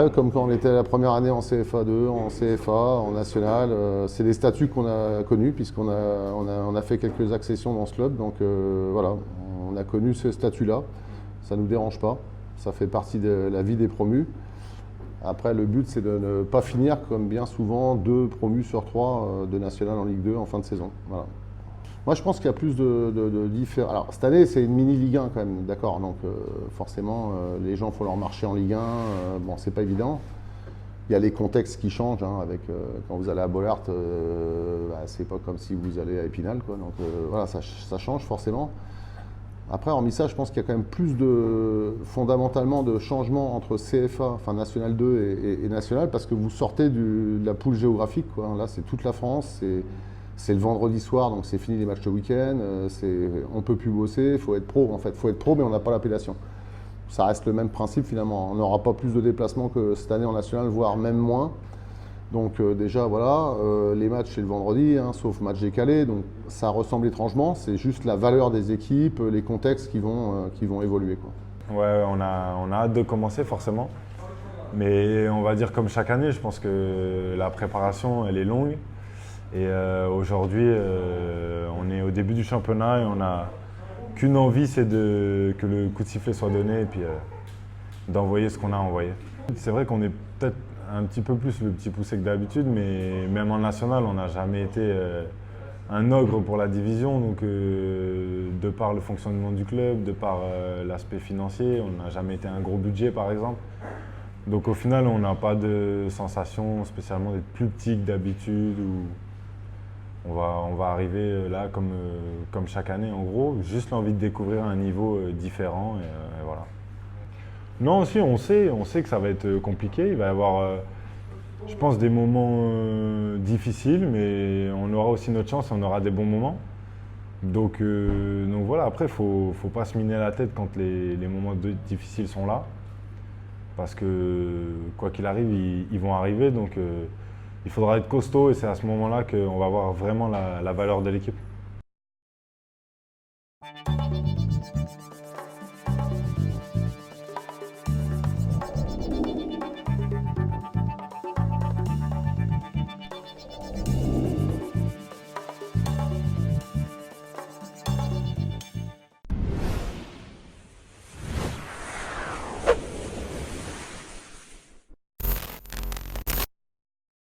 Ouais, comme quand on était la première année en CFA2, en CFA, en national. C'est des statuts qu'on a connus puisqu'on on a fait quelques accessions dans ce club. Donc voilà, on a connu ce statut-là. Ça ne nous dérange pas. Ça fait partie de la vie des promus. Après, le but, c'est de ne pas finir, comme bien souvent, 2 promus sur 3 de national en Ligue 2 en fin de saison. Voilà. Moi, je pense qu'il y a plus de différents. Alors, cette année, c'est une mini Ligue 1 quand même, d'accord. Donc, forcément, les gens font leur marché en Ligue 1. Bon, c'est pas évident. Il y a les contextes qui changent. Hein, avec, quand vous allez à Bollaert, c'est pas comme si vous allez à Épinal, quoi. Donc, voilà, ça change forcément. Après, hormis ça, je pense qu'il y a quand même plus fondamentalement de changements entre CFA, enfin National 2 et National, parce que vous sortez de la poule géographique, quoi. Là, c'est toute la France, c'est le vendredi soir, donc c'est fini les matchs le week-end, on ne peut plus bosser, il faut être pro, en fait. Il faut être pro, mais on n'a pas l'appellation. Ça reste le même principe, finalement. On n'aura pas plus de déplacements que cette année en National, voire même moins. Donc déjà, voilà, les matchs, c'est le vendredi, hein, sauf match décalé. Donc ça ressemble étrangement. C'est juste la valeur des équipes, les contextes qui vont évoluer, quoi. Ouais, on a hâte de commencer forcément. Mais on va dire comme chaque année, je pense que la préparation, elle est longue. Et aujourd'hui, on est au début du championnat et on n'a qu'une envie, c'est que le coup de sifflet soit donné et puis d'envoyer ce qu'on a envoyé. C'est vrai qu'on est peut-être un petit peu plus le petit poussé que d'habitude, mais même en national, on n'a jamais été un ogre pour la division. Donc, de par le fonctionnement du club, de par l'aspect financier, on n'a jamais été un gros budget, par exemple. Donc, au final, on n'a pas de sensation spécialement d'être plus petit que d'habitude. On va arriver là comme chaque année, en gros. Juste l'envie de découvrir un niveau différent et voilà. Non, aussi, on sait que ça va être compliqué. Il va y avoir, je pense, des moments difficiles, mais on aura aussi notre chance et on aura des bons moments. Donc voilà, après, il ne faut pas se miner la tête quand les moments difficiles sont là. Parce que, quoi qu'il arrive, ils vont arriver. Donc il faudra être costaud et c'est à ce moment-là qu'on va voir vraiment la valeur de l'équipe.